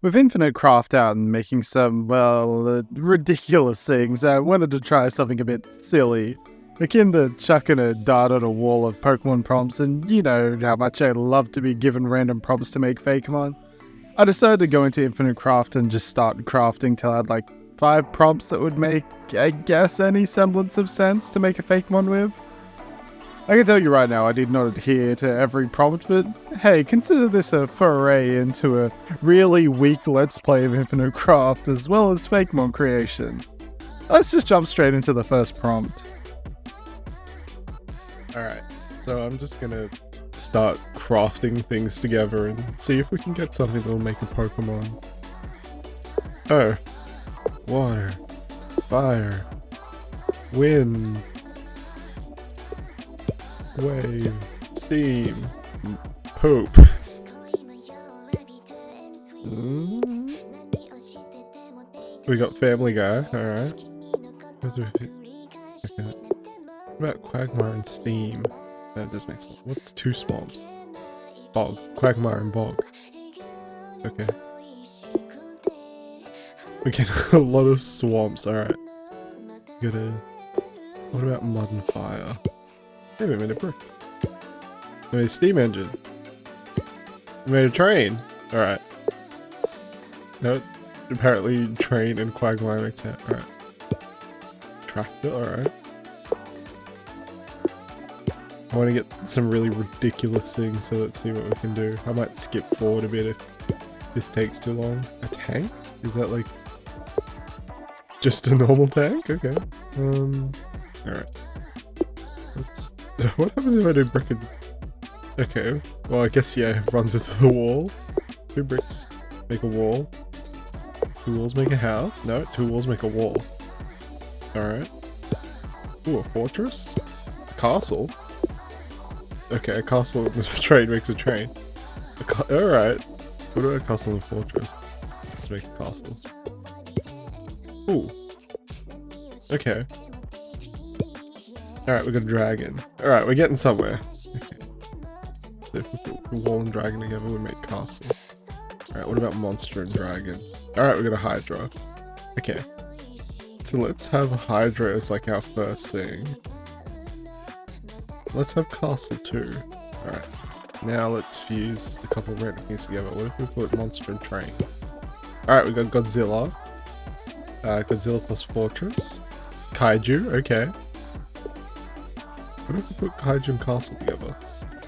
With Infinite Craft out and making some, ridiculous things, I wanted to try something a bit silly. Akin to chucking a dart at a wall of Pokemon prompts, and you know how much I love to be given random prompts to make fakemon. I decided to go into Infinite Craft and just start crafting till I had like 5 prompts that would make, I guess, any semblance of sense to make a fakemon with. I can tell you right now, I did not adhere to every prompt, but hey, consider this a foray into a really weak Let's Play of Infinite Craft as well as fakemon creation. Let's just jump straight into the first prompt. Alright, so I'm just gonna start crafting things together and see if we can get something that'll make a Pokemon. Oh. Water. Fire. Wind. Wave. Steam. Poop. We got Family Guy, alright. Okay. What about Quagmire and Steam? That just makes sense. What's 2 swamps? Bog. Quagmire and Bog. Okay. We get a lot of swamps, alright. What about Mud and Fire? Hey, we made a brick. We made a steam engine. We made a train. Alright. No, apparently train and Quagmire makes sense. Alright. Tractor, alright. I want to get some really ridiculous things, so let's see what we can do. I might skip forward a bit if this takes too long. A tank? Is that like just a normal tank? Okay. Alright. What happens if I do brick and... Okay. Well, I guess, yeah, it runs into the wall. 2 bricks make a wall. 2 walls make a house. No, 2 walls make a wall. Alright. Ooh, a fortress? A castle? Okay, a castle and a train makes a train. Alright. What about a castle and a fortress? Let's make a castle. Ooh. Okay. Alright, we got a dragon. Alright, we're getting somewhere. Okay. So if we put wall and dragon together, we make castle. Alright, what about monster and dragon? Alright, we got a Hydra. Okay. So let's have a Hydra as like our first thing. Let's have castle too. Alright. Now let's fuse a couple of random things together. What if we put monster and train? Alright, we got Godzilla. Godzilla plus fortress. Kaiju, okay. What if we put Kaiju and castle together?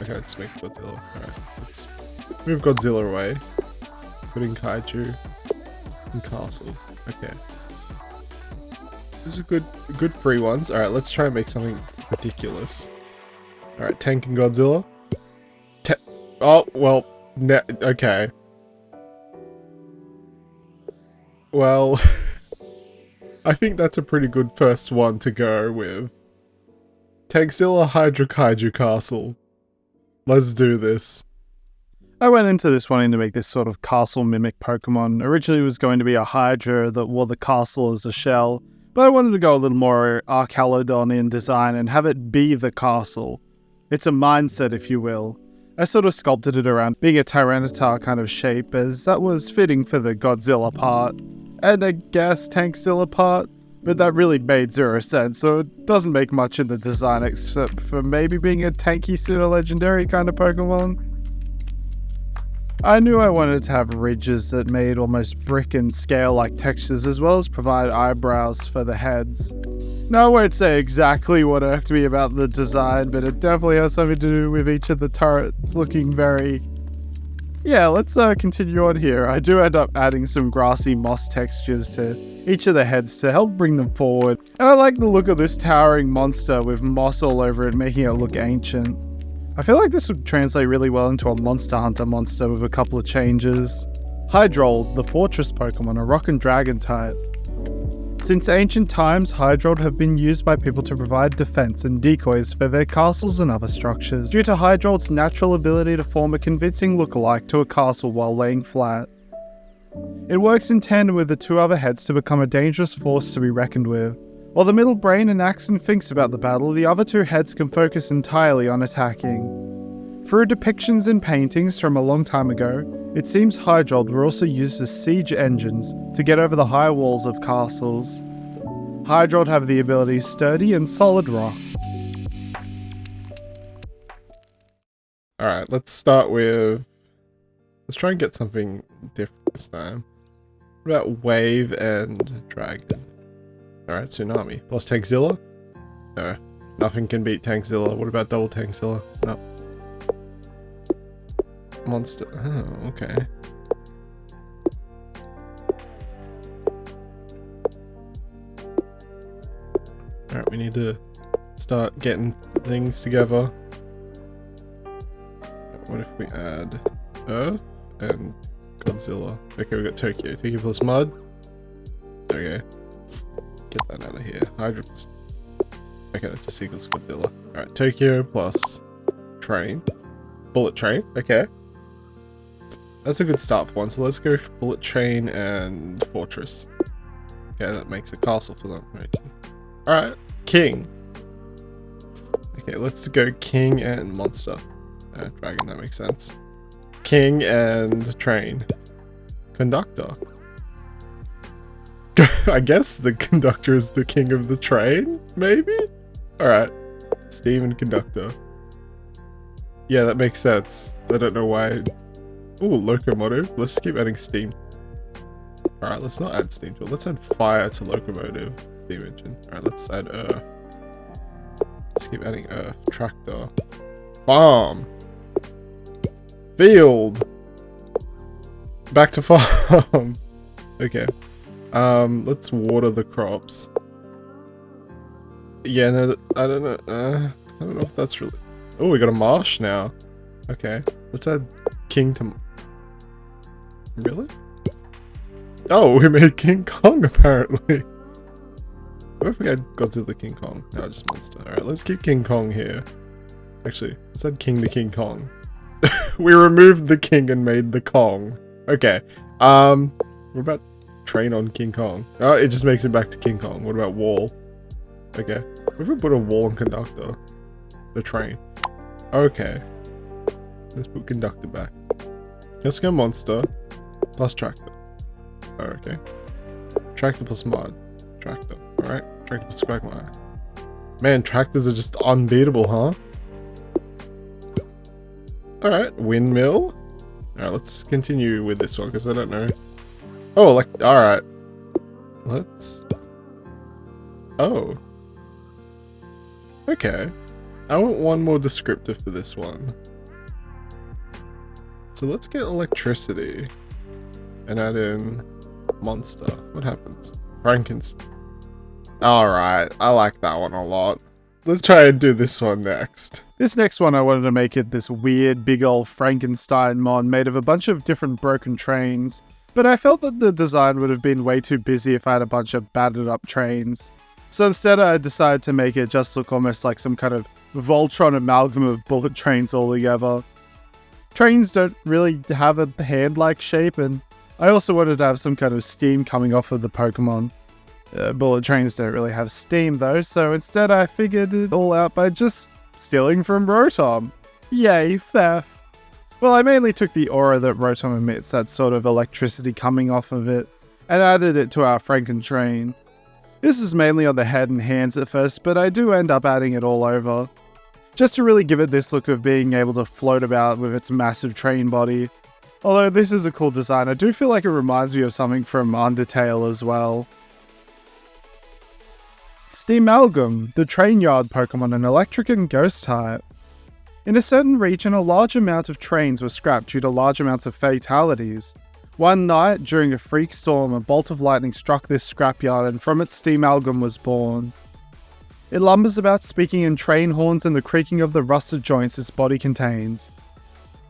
Okay, just make Godzilla. Alright, let's move Godzilla away. Put in Kaiju and castle. Okay. These are good free ones. Alright, let's try and make something ridiculous. Alright, tank and Godzilla. Oh, well, okay. Well, I think that's a pretty good first one to go with. Tankzilla, Hydra, Kaiju, Castle. Let's do this. I went into this wanting to make this sort of castle mimic Pokemon. Originally it was going to be a Hydra that wore the castle as a shell, but I wanted to go a little more Archaludon in design and have it be the castle. It's a mindset, if you will. I sort of sculpted it around being a Tyranitar kind of shape, as that was fitting for the Godzilla part, and I guess Tankzilla part, but that really made 0 sense, so it doesn't make much in the design except for maybe being a tanky pseudo-legendary kind of Pokemon. I knew I wanted to have ridges that made almost brick and scale-like textures, as well as provide eyebrows for the heads. Now I won't say exactly what irked me about the design, but it definitely has something to do with each of the turrets looking very... Yeah, let's continue on here. I do end up adding some grassy moss textures to each of the heads to help bring them forward. And I like the look of this towering monster with moss all over it, making it look ancient. I feel like this would translate really well into a Monster Hunter monster with a couple of changes. Hydroid, the fortress Pokemon, a rock and dragon type. Since ancient times, Hydroid have been used by people to provide defense and decoys for their castles and other structures, due to Hydroid's natural ability to form a convincing look-alike to a castle while laying flat. It works in tandem with the 2 other heads to become a dangerous force to be reckoned with. While the middle brain and Axon thinks about the battle, the other 2 heads can focus entirely on attacking. Through depictions and paintings from a long time ago, It seems Hydra were also used as siege engines to get over the high walls of castles. Hydra have the ability sturdy and solid rock. Alright, let's start with... Let's try and get something different this time. What about wave and dragon? Alright, tsunami. Plus Tankzilla? No. Nothing can beat Tankzilla. What about double Tankzilla? No. Monster. Oh, okay. Alright, we need to start getting things together. What if we add Earth and Godzilla? Okay, we got Tokyo. Tokyo plus Mud. Okay. Get that out of here. Hydra plus... Okay, that just equals Godzilla. Alright, Tokyo plus Train. Bullet Train. Okay. That's a good start for one. So let's go Bullet Train and Fortress. Okay, that makes a castle for them. Right. Alright, King. Okay, let's go King and Monster. Dragon, that makes sense. King and Train. Conductor. I guess the conductor is the king of the train, maybe? Alright. Steam and Conductor. Yeah, that makes sense. I don't know why. Ooh, Locomotive. Let's keep adding steam. Alright, let's not add steam to it. Let's add fire to locomotive. Steam engine. Alright, let's add earth. Let's keep adding earth. Tractor. Farm. Field. Back to farm. Okay. Let's water the crops. Yeah, no, I don't know. I don't know if that's really... Oh, we got a marsh now. Okay. Let's add King to... Really? Oh, we made King Kong, apparently. What if we had Godzilla King Kong? No, just Monster. Alright, let's keep King Kong here. Actually, let's add King to King Kong. We removed the king and made the Kong. Okay. What about train on King Kong? Oh, it just makes it back to King Kong. What about wall? Okay. What if we put a wall on conductor? The train. Okay. Let's put conductor back. Let's go monster plus tractor. Oh, okay. Tractor plus mod. Tractor. Alright. Tractor plus quagmire. Man, tractors are just unbeatable, huh? Alright, windmill. Alright, let's continue with this one, because I don't know. Oh, like, alright. Let's... Oh. Okay. I want one more descriptor for this one. So let's get electricity. And add in monster. What happens? Frankenstein. Alright, I like that one a lot. Let's try and do this one next. This next one I wanted to make it this weird big old Frankenstein mod made of a bunch of different broken trains, but I felt that the design would have been way too busy if I had a bunch of battered up trains. So instead I decided to make it just look almost like some kind of Voltron amalgam of bullet trains all together. Trains don't really have a hand-like shape, and I also wanted to have some kind of steam coming off of the Pokemon. Bullet trains don't really have steam though, so instead I figured it all out by just stealing from Rotom. Yay, theft! Well, I mainly took the aura that Rotom emits, that sort of electricity coming off of it, and added it to our Frankentrain. This is mainly on the head and hands at first, but I do end up adding it all over, just to really give it this look of being able to float about with its massive train body. Although this is a cool design, I do feel like it reminds me of something from Undertale as well. Steam Algum, the train yard Pokemon, an electric and ghost type. In a certain region, a large amount of trains were scrapped due to large amounts of fatalities. One night, during a freak storm, a bolt of lightning struck this scrapyard, and from it Steam Algum was born. It lumbers about, speaking in train horns and the creaking of the rusted joints its body contains.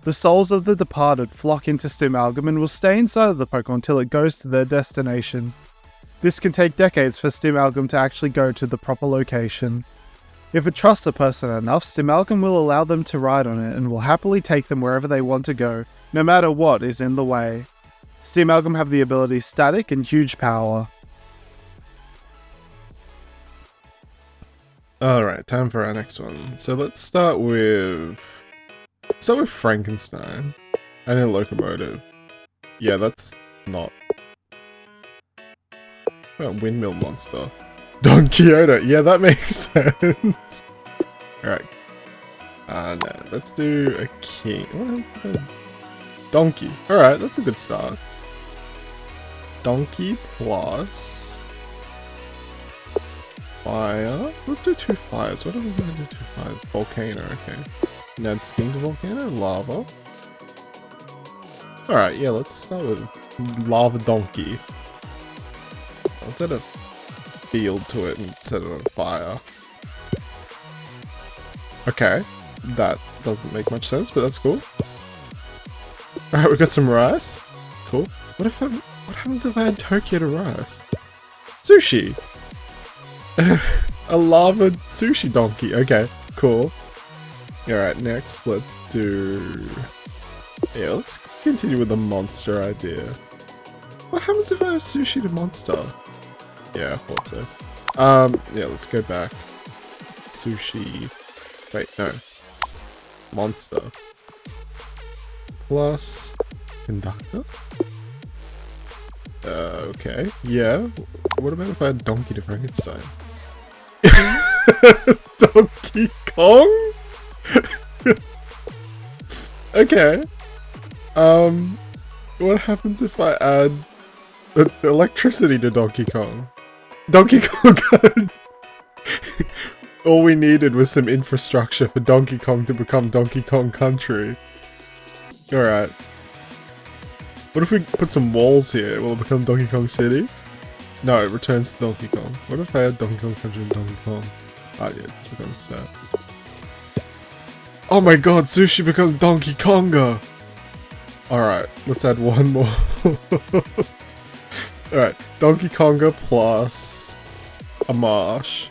The souls of the departed flock into Steam Algum and will stay inside of the Pokemon until it goes to their destination. This can take decades for Steam Algum to actually go to the proper location. If it trusts a person enough, Steam Algum will allow them to ride on it and will happily take them wherever they want to go, no matter what is in the way. Steam Algum have the ability Static and Huge Power. Alright, time for our next one. So let's start with Frankenstein. And a locomotive. Yeah, that's not... What about windmill monster? Don Quixote! Yeah, that makes sense! Alright. No, let's do a king. What a donkey. Alright, that's a good start. Donkey plus... fire. Let's do 2 fires. What happens if I do 2 fires? Volcano, okay. Now extinct volcano, lava. Alright, yeah, let's start with lava donkey. Let's add a field to it and set it on fire. Okay, that doesn't make much sense, but that's cool. Alright, we got some rice. Cool. What happens if I add Tokyo to rice? Sushi! A lava sushi donkey. Okay, cool. Alright, next let's do... Yeah, let's continue with the monster idea. What happens if I have sushi the monster? Yeah, I thought so. Yeah, let's go back. Sushi... Wait, no. Monster. Plus... Conductor? Okay. Yeah. What about if I had Donkey to Frankenstein? Donkey Kong? Okay. What happens if I add electricity to Donkey Kong? Donkey Kong. All we needed was some infrastructure for Donkey Kong to become Donkey Kong Country. Alright. What if we put some walls here? Will it become Donkey Kong City? No, it returns to Donkey Kong. What if I had Donkey Kong Country and Donkey Kong? Ah, yeah, it becomes that. Oh my god, sushi becomes Donkey Konga! Alright, let's add one more. Alright, Donkey Konga plus a marsh.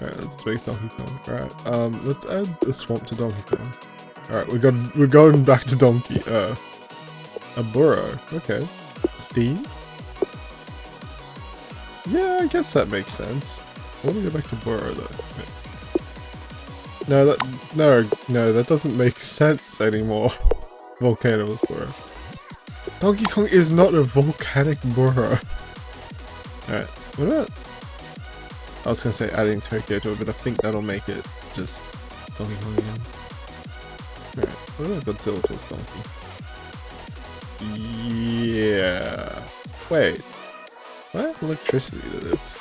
Alright, let's make Donkey Kong. Alright, let's add a swamp to Donkey Kong. Alright, we're going back to Donkey. A burrow. Okay. Steam? Yeah, I guess that makes sense. I want to go back to burrow though. Okay. No, that doesn't make sense anymore. Volcano was burrow. Donkey Kong is not a volcanic burrow. Alright, what about... I was gonna say adding Tokyo to it, but I think that'll make it just Donkey Kong again. Alright, what about Godzilla plus Donkey? Yeah. Wait. I have electricity to this.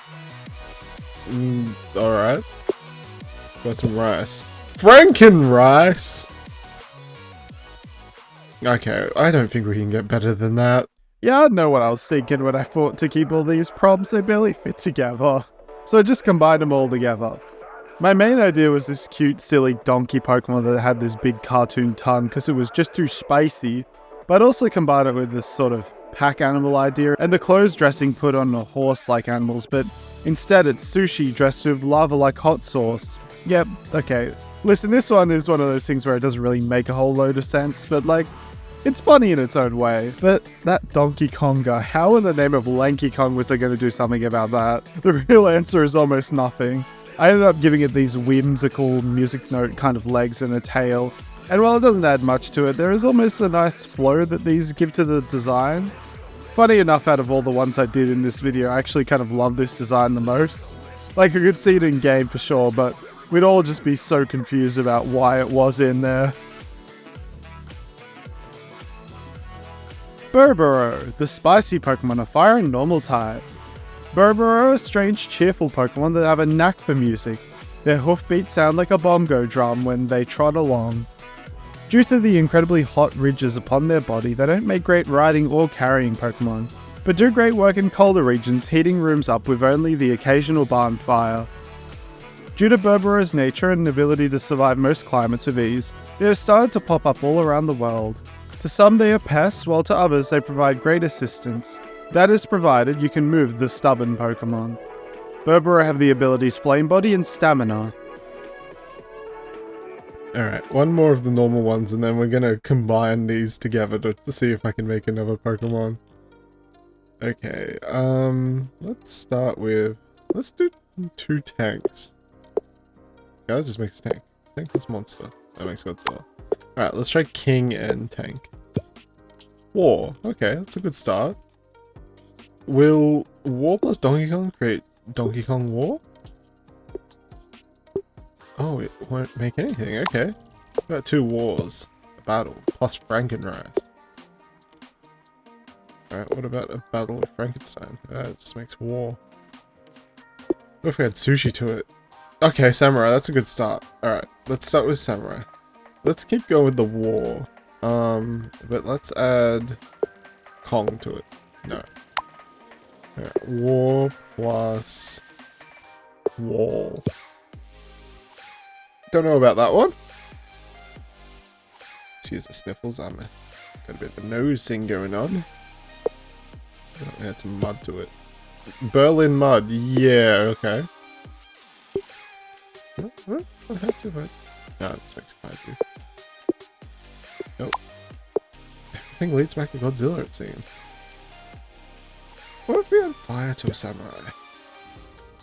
Alright. Got some rice. Franken rice! Okay, I don't think we can get better than that. Yeah, I know what I was thinking when I thought to keep all these props, they barely fit together. So I just combined them all together. My main idea was this cute, silly donkey Pokemon that had this big cartoon tongue because it was just too spicy. But I'd also combine it with this sort of pack animal idea and the clothes dressing put on a horse-like animals, but instead it's sushi dressed with lava-like hot sauce. Yep, okay. Listen, this one is one of those things where it doesn't really make a whole load of sense, but like, it's funny in its own way. But that Donkey Konga, how in the name of Lanky Kong was I going to do something about that? The real answer is almost nothing. I ended up giving it these whimsical music note kind of legs and a tail. And while it doesn't add much to it, there is almost a nice flow that these give to the design. Funny enough, out of all the ones I did in this video, I actually kind of love this design the most. Like, I could see it in game for sure, but we'd all just be so confused about why it was in there. Burber, the spicy Pokemon of fire and normal type. Burber are a strange, cheerful Pokemon that have a knack for music. Their hoofbeats sound like a bongo drum when they trot along. Due to the incredibly hot ridges upon their body, they don't make great riding or carrying Pokemon, but do great work in colder regions, heating rooms up with only the occasional barn fire. Due to Burber's nature and ability to survive most climates with ease, they have started to pop up all around the world. To some they are pests, while to others they provide great assistance. That is provided you can move the stubborn Pokemon. Burber have the abilities Flame Body and Stamina. Alright, one more of the normal ones and then we're gonna combine these together to see if I can make another Pokemon. Okay, let's start with... Let's do 2 tanks. Okay, that just makes a tank. Tank plus monster. That makes Godzilla. Alright, let's try King and Tank. War. Okay, that's a good start. Will War plus Donkey Kong create Donkey Kong War? Oh, it won't make anything. Okay. Got 2 wars. A battle. Plus Frankenrice. Alright, what about a battle with Frankenstein? It just makes war. What if we had sushi to it? Okay, Samurai, that's a good start. Alright, let's start with Samurai. Let's keep going with the war. But let's add Kong to it. No. Alright, war plus wall. Don't know about that one. Excuse the sniffles, got a bit of a nose thing going on. Add some mud to it. Berlin mud, yeah, okay. What? I have to, but... No, this makes kaiju. Nope. Everything leads back to Godzilla, it seems. What if we had fire to a samurai?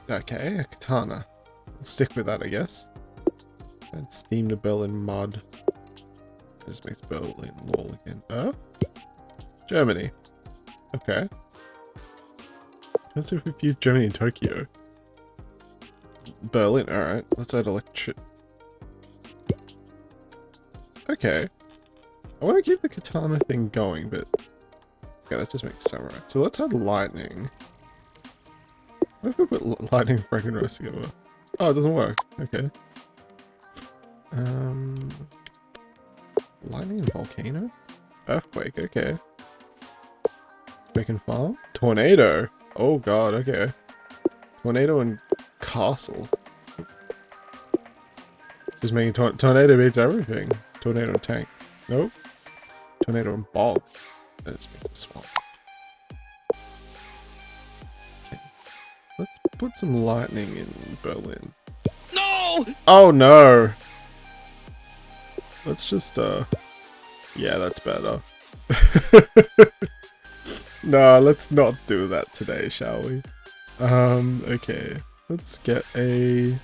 Okay, a katana. I'll stick with that, I guess. And steam to Berlin mud. This makes Berlin wall again. Germany. Okay. Let's see if we've used Germany and Tokyo. Berlin, alright. Let's add electric. Okay. I want to keep the katana thing going, but... Okay, that just makes samurai. So let's add lightning. What if we put lightning and Frankenrice together? Oh, it doesn't work. Okay. Lightning and volcano? Earthquake, okay. Bacon farm? Tornado! Oh god, okay. Tornado and castle. Just making tornado beats everything. Tornado and tank. Nope. Tornado and bog. That just makes a swamp. Okay. Let's put some lightning in Berlin. No! Oh no! Let's just, yeah, that's better. No, let's not do that today, shall we? Okay. Let's get a...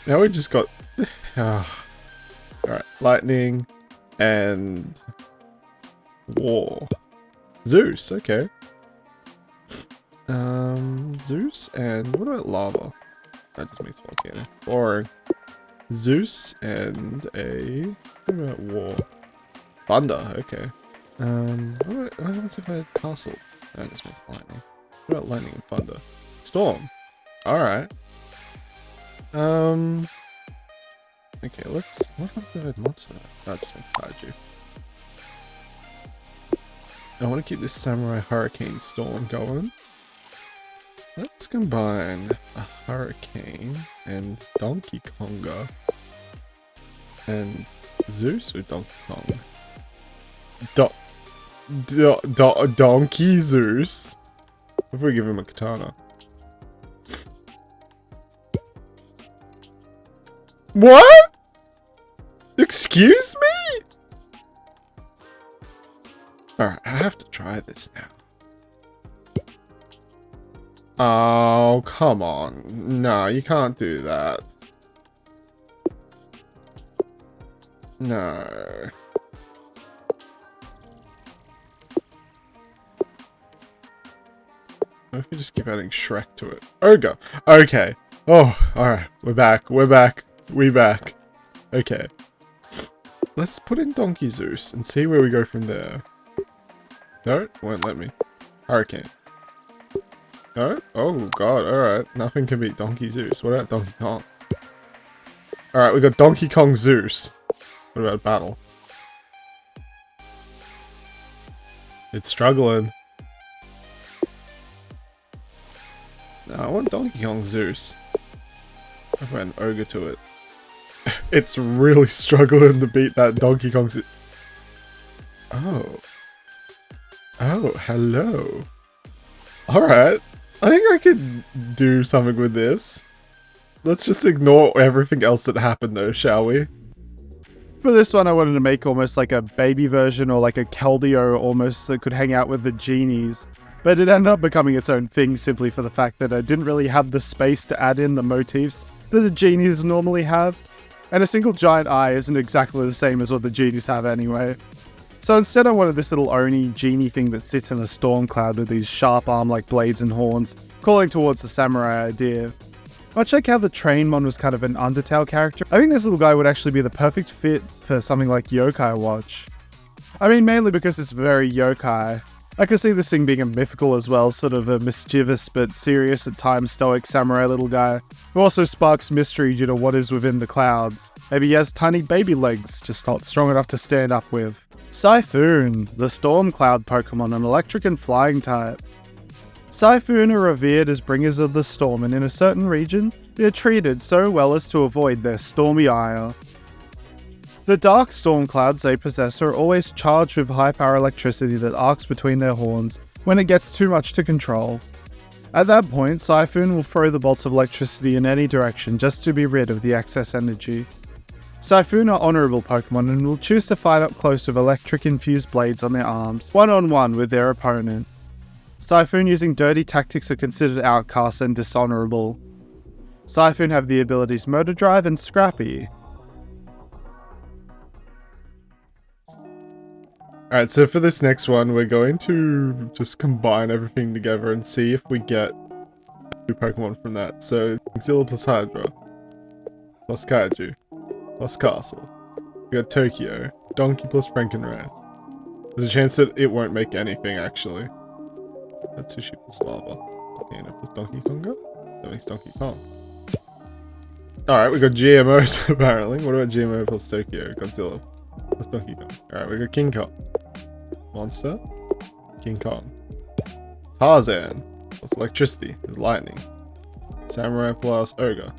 Now we just got... Alright, lightning and... war. Zeus, okay. Zeus and... What about lava? That just makes volcano. Boring. Zeus and a... What about war? Thunder, okay. What happens if I had castle? That just makes lightning. What about lightning and thunder? Storm. Alright. Okay, let's... What happens if I had monster? That just makes kaiju. I want to keep this samurai hurricane storm going. Let's combine a hurricane and Donkey Konga and Zeus with Donkey Kong. Donkey Zeus. What if we give him a katana? What? Excuse me? Alright, I have to try this now. Oh, come on. No, you can't do that. No. What if we just keep adding Shrek to it? Ogre. Okay. Oh, alright. We're back. We're back. We back. Okay. Let's put in Donkey Zeus and see where we go from there. No, won't let me. Hurricane. No? Oh god, alright. Nothing can beat Donkey Zeus. What about Donkey Kong? Alright, we got Donkey Kong Zeus. What about battle? It's struggling. No, I want Donkey Kong Zeus. I've got an ogre to it. It's really struggling to beat that Donkey Kong Zeus. Oh. Oh, hello. Alright. I think I could do something with this. Let's just ignore everything else that happened though, shall we? For this one, I wanted to make almost like a baby version or like a Keldeo almost that could hang out with the genies. But it ended up becoming its own thing simply for the fact that I didn't really have the space to add in the motifs that the genies normally have. And a single giant eye isn't exactly the same as what the genies have anyway. So instead I wanted this little Oni genie thing that sits in a storm cloud with these sharp arm-like blades and horns, calling towards the samurai idea. Much like how the Trainmon was kind of an Undertale character, I think this little guy would actually be the perfect fit for something like Yokai Watch. I mean, mainly because it's very yokai. I could see this thing being a mythical as well, sort of a mischievous but serious at times stoic samurai little guy, who also sparks mystery due to what is within the clouds. Maybe he has tiny baby legs, just not strong enough to stand up with. Sihoon, the storm cloud Pokemon, an electric and flying type. Sihoon are revered as bringers of the storm, and in a certain region, they are treated so well as to avoid their stormy ire. The dark storm clouds they possess are always charged with high-power electricity that arcs between their horns when it gets too much to control. At that point, Sihoon will throw the bolts of electricity in any direction just to be rid of the excess energy. Sihoon are honourable Pokemon and will choose to fight up close with electric-infused blades on their arms, one-on-one with their opponent. Sihoon using dirty tactics are considered outcasts and dishonourable. Sihoon have the abilities Motor Drive and Scrappy. Alright, so for this next one, we're going to just combine everything together and see if we get new Pokemon from that. So, Xilla plus Hydra, plus Kaiju, plus Castle. We got Tokyo, Donkey plus Frankenrice. There's a chance that it won't make anything, actually. That's Sushi plus Lava. Volcano plus Donkey Konga? That makes Donkey Kong. Alright, we got GMOs, apparently. What about GMO plus Tokyo? Godzilla plus Donkey Kong. Alright, we got King Kong. Monster, King Kong, Tarzan plus electricity is lightning, Samurai plus Ogre,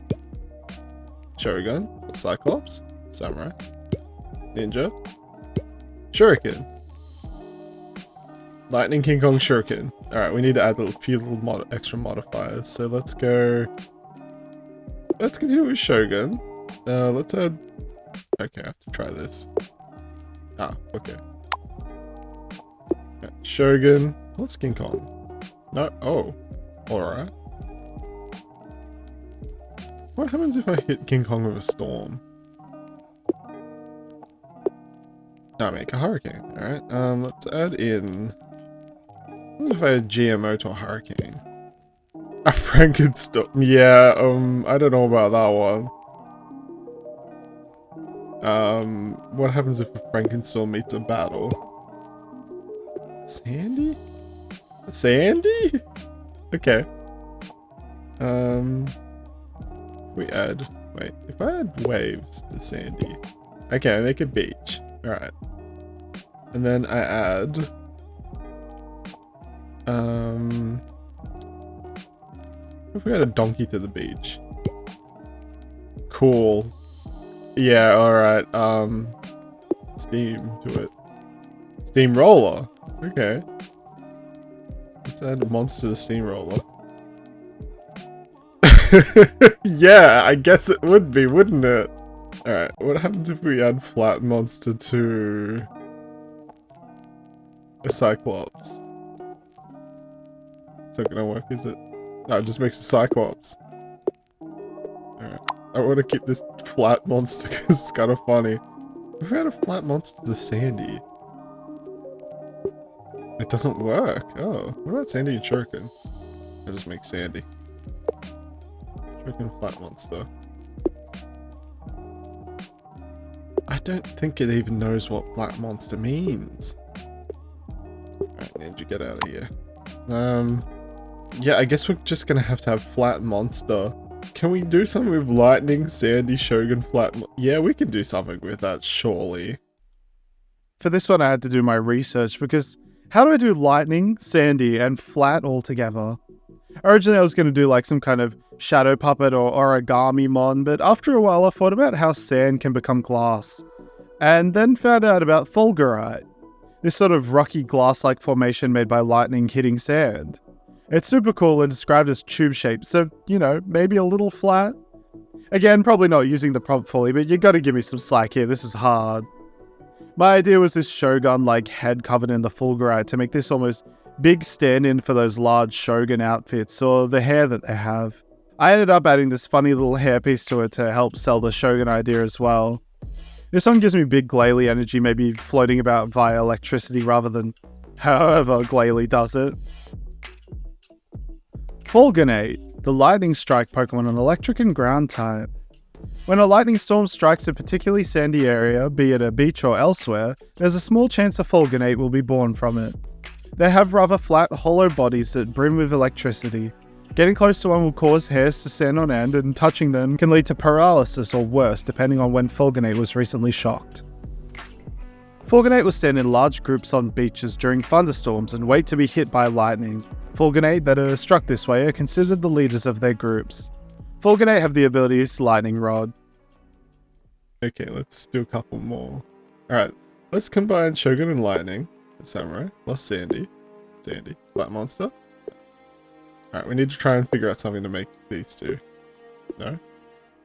Shogun plus Cyclops, Samurai, Ninja, Shuriken, Lightning, King Kong, Shuriken. Alright, we need to add a few little extra modifiers, so let's continue with Shogun. Let's add, okay, I have to try this. Okay. Shogun. What's King Kong? No. Oh. Alright. What happens if I hit King Kong with a storm? No, make a hurricane. Alright. Let's add in. What if I add GMO to a hurricane? A Frankenstorm. Yeah, I don't know about that one. What happens if a Frankenstorm meets a battle? Sandy? Sandy? Okay. If I add waves to Sandy. Okay, I make a beach. Alright. And then I add... if we add a donkey to the beach? Cool. Yeah, alright. Steam to it. Steamroller. Okay. Let's add a monster to Steamroller. Yeah, I guess it would be, wouldn't it? Alright, what happens if we add Flat Monster to a Cyclops? It's not gonna work, is it? No, it just makes a Cyclops. Alright. I want to keep this Flat Monster because it's kind of funny. If we had a Flat Monster to Sandy... It doesn't work. Oh, what about Sandy and Shuriken? I'll just make Sandy. Shuriken Flat Monster. I don't think it even knows what Flat Monster means. Alright, Ninja, get out of here. Yeah, I guess we're just gonna have to have Flat Monster. Can we do something with Lightning, Sandy, Shogun, Yeah, we can do something with that, surely. For this one I had to do my research because how do I do Lightning, Sandy, and Flat all together? Originally I was going to do like some kind of Shadow Puppet or Origami mon, but after a while I thought about how sand can become glass. And then found out about Fulgurite, this sort of rocky glass-like formation made by lightning hitting sand. It's super cool and described as tube-shaped, so, you know, maybe a little flat? Again, probably not using the prompt fully, but you gotta give me some slack here, this is hard. My idea was this Shogun-like head covered in the Fulgurite to make this almost big stand-in for those large Shogun outfits, or the hair that they have. I ended up adding this funny little hairpiece to it to help sell the Shogun idea as well. This one gives me big Glalie energy, maybe floating about via electricity rather than however Glalie does it. Fulminate, the lightning strike Pokemon, an electric and ground type. When a lightning storm strikes a particularly sandy area, be it a beach or elsewhere, there's a small chance a Fulminate will be born from it. They have rather flat, hollow bodies that brim with electricity. Getting close to one will cause hairs to stand on end, and touching them can lead to paralysis or worse, depending on when Fulminate was recently shocked. Fulminate will stand in large groups on beaches during thunderstorms and wait to be hit by lightning. Fulminate that are struck this way are considered the leaders of their groups. Fulminate have the abilities Lightning Rod. Okay, let's do a couple more. Alright, let's combine Shogun and Lightning, the Samurai, plus Sandy. Sandy, Flat Monster. Alright, we need to try and figure out something to make these two. No?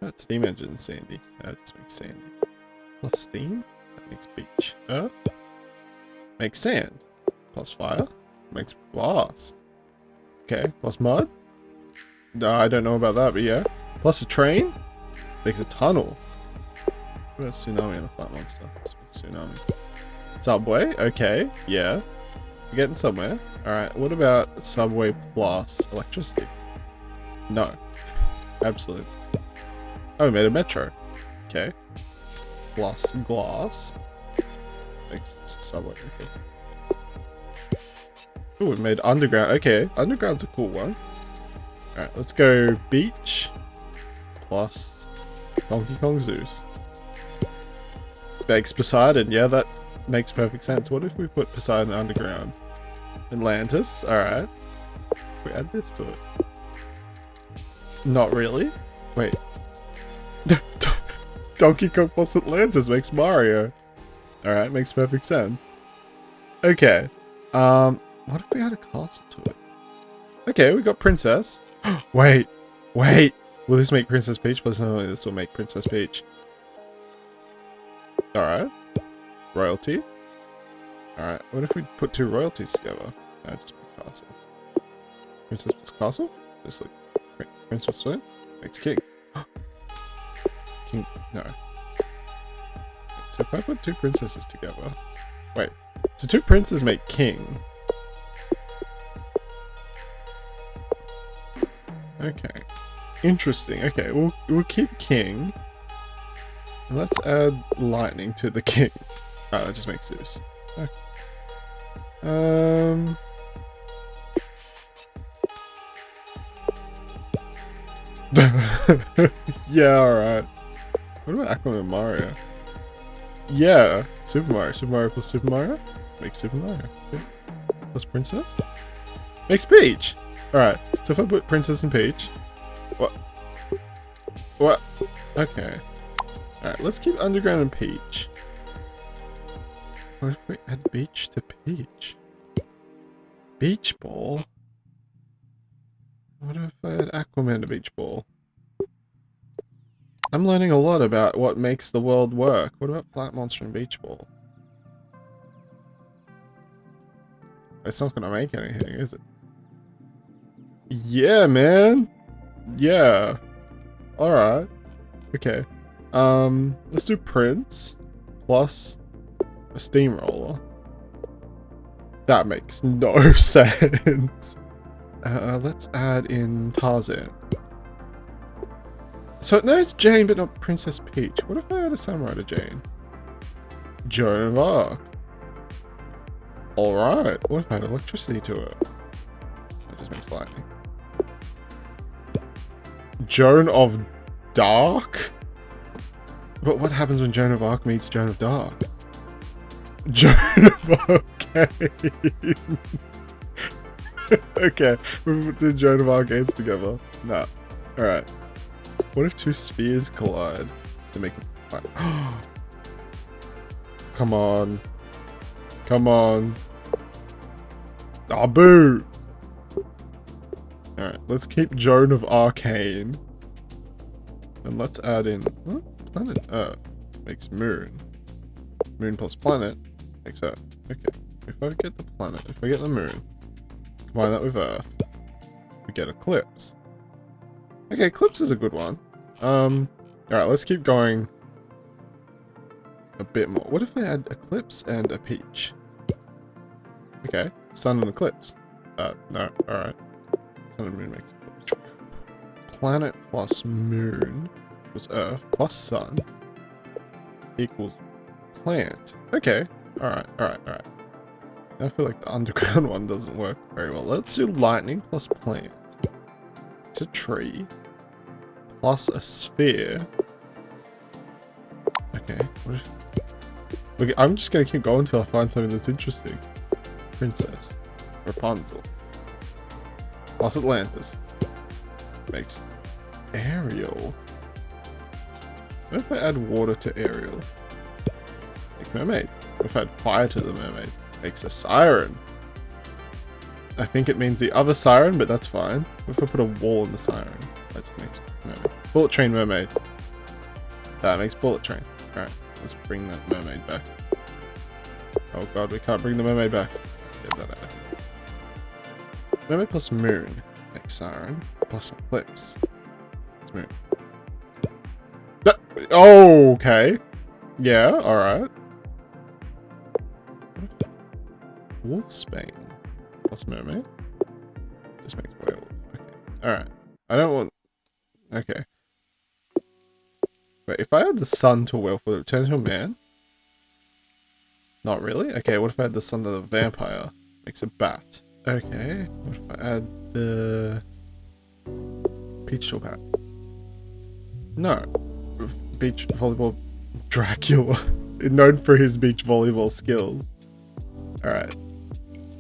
That's Steam Engine and Sandy. That just makes Sandy. Plus Steam? That makes Beach. Earth? Makes Sand. Plus Fire? Makes Glass. Okay, plus Mud? No, I don't know about that, but yeah. Plus a train? Makes a tunnel. What about Tsunami and a Flat Monster? Tsunami. Subway? Okay, yeah. We're getting somewhere. Alright, what about Subway plus electricity? No. Absolutely. Oh, we made a metro. Okay. Plus glass. Makes Subway, okay. Oh, we made underground. Okay, underground's a cool one. Alright, let's go beach plus Donkey Kong Zeus. Makes Poseidon. Yeah, that makes perfect sense. What if we put Poseidon underground? Atlantis. Alright. We add this to it. Not really. Wait. Donkey Kong plus Atlantis makes Mario. Alright, makes perfect sense. Okay. What if we add a castle to it? Okay, we got Princess. Wait. Will this make Princess Peach? Please no, this will make Princess Peach. Alright. Royalty. Alright, what if we put two royalties together? Just makes castle. Princess plus castle? Just like Princess plus makes king. King, no. So if I put two princesses together. Wait, so two princes make king. Okay. Interesting. Okay, we'll keep king. And let's add lightning to the king. Alright, that just makes Zeus. Okay. Yeah, alright. What about Aquaman and Mario? Yeah, Super Mario. Super Mario plus Super Mario makes Super Mario. Okay. Plus Princess makes Peach. Alright, so if I put Princess and Peach. What? Okay. Alright, let's keep Underground and Peach. What if we add Beach to Peach? Beach Ball? What if I add Aquaman to Beach Ball? I'm learning a lot about what makes the world work. What about Flat Monster and Beach Ball? It's not gonna make anything, is it? Yeah, man! Yeah. Alright. Okay. Let's do Prince plus a Steamroller. That makes no sense. Let's add in Tarzan. So no, it's Jane, but not Princess Peach. What if I add a Samurai to Jane? Joan of Arc. Alright. What if I add electricity to it? That just makes lightning. Joan of Dark? But what happens when Joan of Arc meets Joan of Dark? Joan of Arcane. Okay, we did Joan of Arcanes together. Nah. Alright. What if two spheres collide to make a... Come on. Come on. Ah, boo! Alright, let's keep Joan of Arcane. And let's add in... What? Planet Earth makes Moon. Moon plus planet makes Earth. Okay. If I get the planet, if I get the Moon, combine that with Earth, we get Eclipse. Okay, Eclipse is a good one. Alright, let's keep going. a bit more. What if I had Eclipse and a Peach? Okay, Sun and Eclipse. No, alright. Sun and Moon makes Eclipse. Planet plus Moon equals Earth plus Sun equals Plant. Okay, alright. I feel like the underground one doesn't work very well. Let's do Lightning plus Plant. It's a tree. Plus a sphere. Okay, what if... Okay, I'm just gonna keep going until I find something that's interesting. Princess. Rapunzel. Plus Atlantis. Makes Ariel. What if I add water to Ariel? Make mermaid. What if I add fire to the mermaid? Makes a siren. I think it means the other siren, but that's fine. What if I put a wall in the siren? That just makes mermaid. Bullet train mermaid. That makes bullet train. Alright, let's bring that mermaid back. Oh god, we can't bring the mermaid back. Get that out. Mermaid plus moon makes siren. Plus eclipse. It's moon. Oh, okay. Yeah, alright. Wolfsbane plus mermaid. Just makes werewolf. Okay. Alright. I don't want... Okay. Wait, if I add the sun to a werewolf, would it turn into a man? Not really? Okay, what if I add the sun to the vampire? Makes a bat. Okay. What if I add the... Peach to a bat? No. Beach volleyball Dracula. Known for his beach volleyball skills. Alright.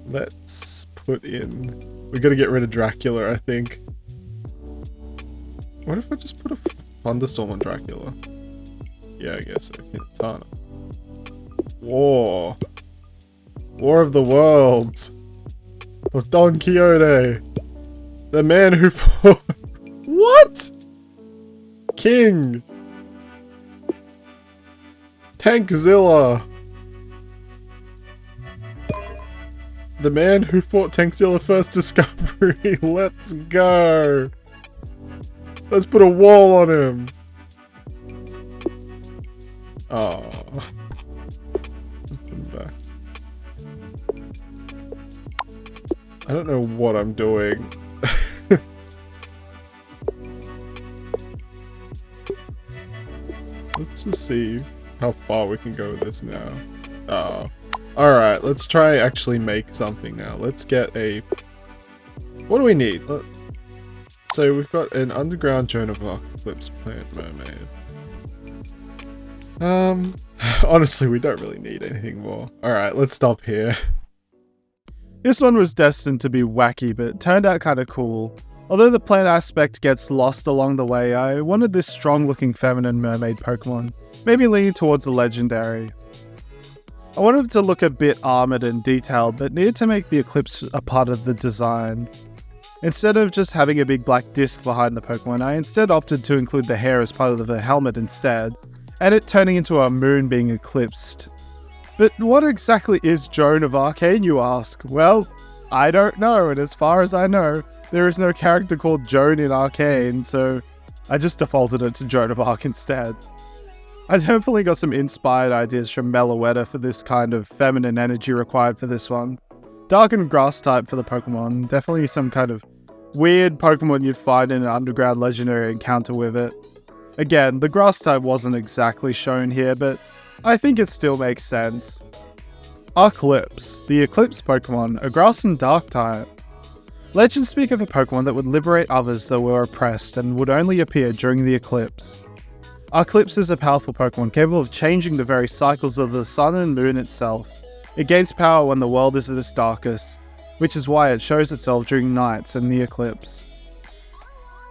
Let's put in... We gotta get rid of Dracula, I think. What if I just put a thunderstorm on Dracula? Yeah, I guess so. Quintana. War. War of the Worlds. Was Don Quixote. The man who fought... What? King. Tankzilla. The man who fought Tankzilla first discovery. Let's go. Let's put a wall on him. Oh. Let's put him back. I don't know what I'm doing. Let's just see how far we can go with this now. Oh. Alright, let's try actually make something now. Let's get a... What do we need? So we've got an underground Joan of Arc, Eclipse, Plant, Mermaid. Honestly, we don't really need anything more. Alright, let's stop here. This one was destined to be wacky, but turned out kinda cool. Although the plant aspect gets lost along the way, I wanted this strong-looking feminine mermaid Pokemon, maybe leaning towards the legendary. I wanted it to look a bit armoured and detailed, but needed to make the Eclipse a part of the design. Instead of just having a big black disc behind the Pokemon, I instead opted to include the hair as part of the helmet instead, and it turning into a moon being eclipsed. But what exactly is Joan of Arcane, you ask? Well, I don't know, and as far as I know, there is no character called Joan in Arcane, so I just defaulted it to Joan of Arc instead. I definitely got some inspired ideas from Meloetta for this kind of feminine energy required for this one. Dark and grass type for the Pokemon, definitely some kind of weird Pokemon you'd find in an underground legendary encounter with it. Again, the grass type wasn't exactly shown here, but I think it still makes sense. Eclipse, the Eclipse Pokemon, a grass and dark type. Legends speak of a Pokemon that would liberate others that were oppressed and would only appear during the eclipse. Eclipse is a powerful Pokemon capable of changing the very cycles of the sun and moon itself. It gains power when the world is at its darkest, which is why it shows itself during nights and the eclipse.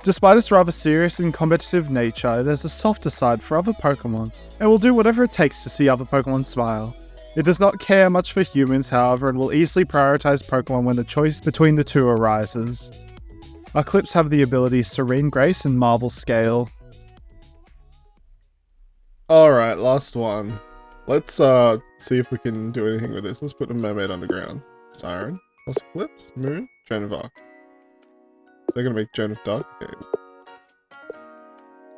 Despite its rather serious and competitive nature, it has a softer side for other Pokemon, and will do whatever it takes to see other Pokemon smile. It does not care much for humans, however, and will easily prioritize Pokemon when the choice between the two arises. Eclipse have the abilities Serene Grace and Marvel Scale. Alright, last one. Let's see if we can do anything with this. Let's put a mermaid underground. Siren, plus Eclipse, Moon, Joan of Arc. So they're gonna make Joan of Dark? Okay.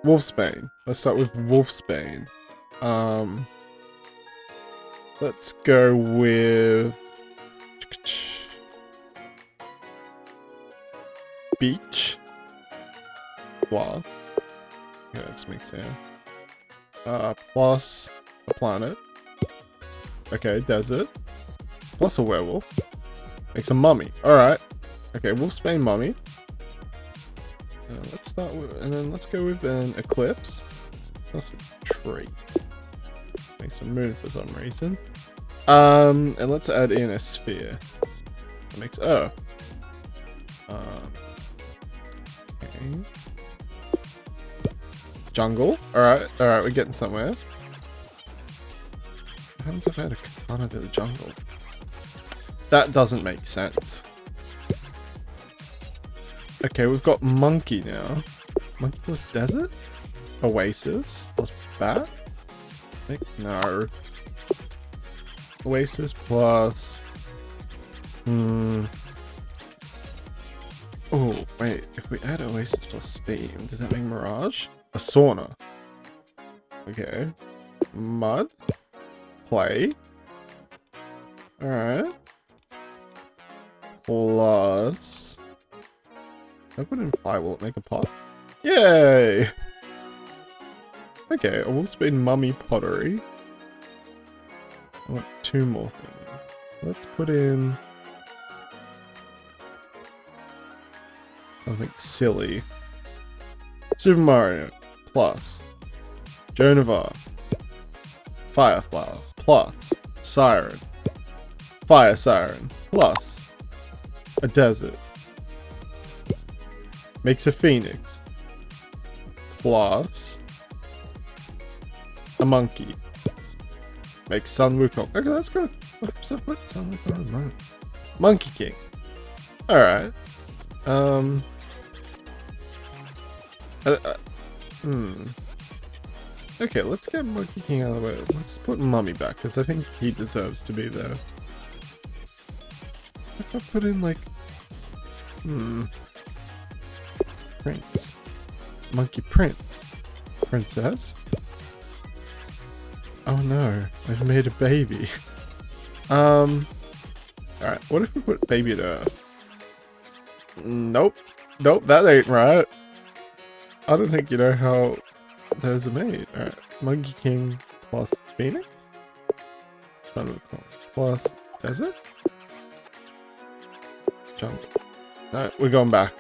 Wolfsbane. Let's start with Wolfsbane. Let's go with beach. Glass. Yeah, it just makes sense. Plus a planet. Okay, desert. Plus a werewolf. Makes a mummy. Alright. Okay, Wolfsbane mummy. Let's start with, and then let's go with an Eclipse. Plus a tree. Makes a moon for some reason. And let's add in a sphere. That makes, okay. Jungle. Alright, we're getting somewhere. How does that add a katana to the jungle? That doesn't make sense. Okay, we've got monkey now. Monkey plus desert? Oasis plus bat? I think no. Oasis plus... Oh, wait. If we add Oasis plus Steam, does that make Mirage? A sauna. Okay. Mud. Clay. Alright. Plus... If I put in fire, will it make a pot? Yay! Okay, a Wolfsbane mummy pottery. I want 2 more things. Let's put in... something silly. Super Mario plus Joan of Arc, Fireflower plus Siren, Fire Siren plus a desert, makes a phoenix plus a monkey, makes Sun Wukong. Okay, that's good. Sun Wukong, Monkey King. Alright. Okay, let's get Monkey King out of the way. Let's put Mummy back, because I think he deserves to be there. If I put in, like... Prince. Monkey Prince. Princess? Oh no, I've made a baby. Alright, what if we put baby at Earth? Nope. Nope, that ain't right. I don't think you know how those are made. Alright, Monkey King plus Phoenix? Sun Wukong plus Desert? Jungle. No, we're going back.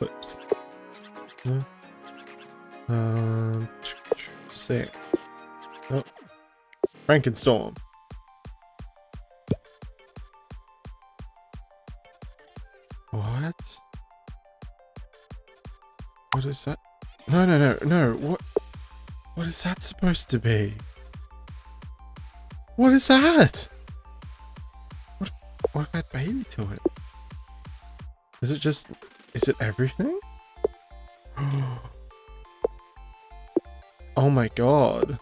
Eclipse. No. Six. Nope. Frankenstorm. What? What is that? No. What is that supposed to be? What is that? What if I add baby to it? Is it everything? Oh my god.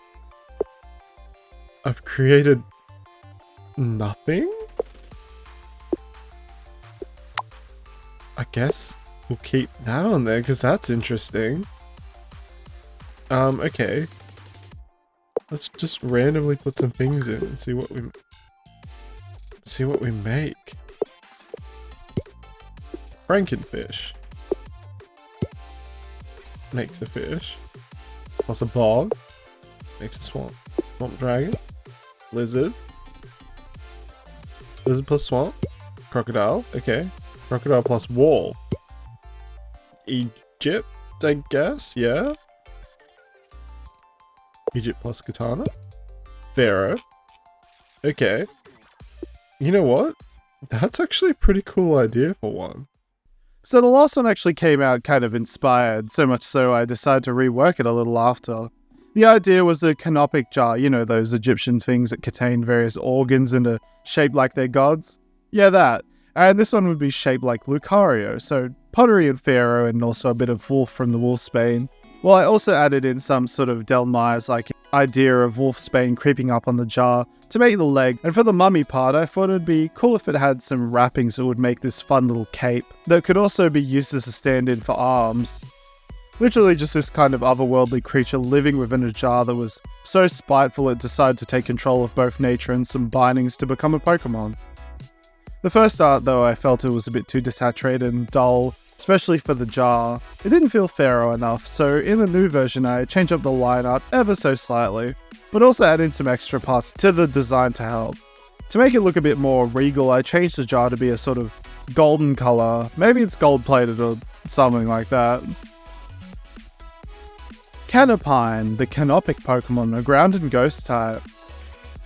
I've created nothing? I guess we'll keep that on there because that's interesting. Okay. Let's just randomly put some things in and see what we make. Frankenfish. Makes a fish. Plus a bog. Makes a swamp. Swamp dragon. Lizard. Lizard plus swamp. Crocodile. Okay. Crocodile plus wall. Egypt, I guess. Yeah. Egypt plus katana. Pharaoh. Okay. You know what? That's actually a pretty cool idea for one. So the last one actually came out kind of inspired, so much so I decided to rework it a little after. The idea was a canopic jar, you know, those Egyptian things that contain various organs and are shaped like their gods? Yeah, that. And this one would be shaped like Lucario, so pottery and pharaoh and also a bit of wolf from the Wolfsbane. Well, I also added in some sort of Del Myers-like idea of Wolfsbane creeping up on the jar to make the leg, and for the mummy part, I thought it'd be cool if it had some wrappings that would make this fun little cape that could also be used as a stand-in for arms. Literally just this kind of otherworldly creature living within a jar that was so spiteful it decided to take control of both nature and some bindings to become a Pokemon. The first art though, I felt it was a bit too desaturated and dull, especially for the jar. It didn't feel thorough enough, so in the new version I changed up the line art ever so slightly, but also added some extra parts to the design to help. To make it look a bit more regal, I changed the jar to be a sort of golden colour. Maybe it's gold plated or something like that. Canopine, the Canopic Pokemon, a ground and ghost type.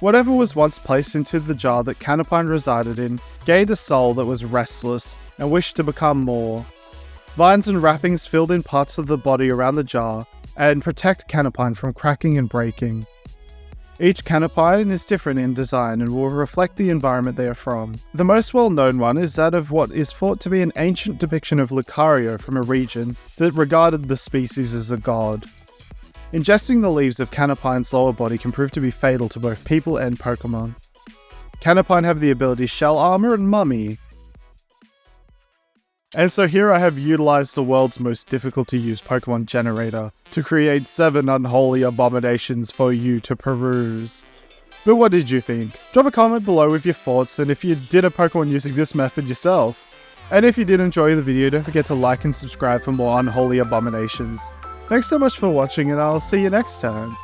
Whatever was once placed into the jar that Canopine resided in gained a soul that was restless and wished to become more. Vines and wrappings filled in parts of the body around the jar and protect Canopine from cracking and breaking. Each Canopine is different in design and will reflect the environment they are from. The most well-known one is that of what is thought to be an ancient depiction of Lucario from a region that regarded the species as a god. Ingesting the leaves of Canopine's lower body can prove to be fatal to both people and Pokemon. Canopine have the abilities Shell Armor and Mummy. And so here I have utilized the world's most difficult to use Pokemon generator to create 7 unholy abominations for you to peruse. But what did you think? Drop a comment below with your thoughts and if you did a Pokemon using this method yourself. And if you did enjoy the video, don't forget to like and subscribe for more unholy abominations. Thanks so much for watching and I'll see you next time.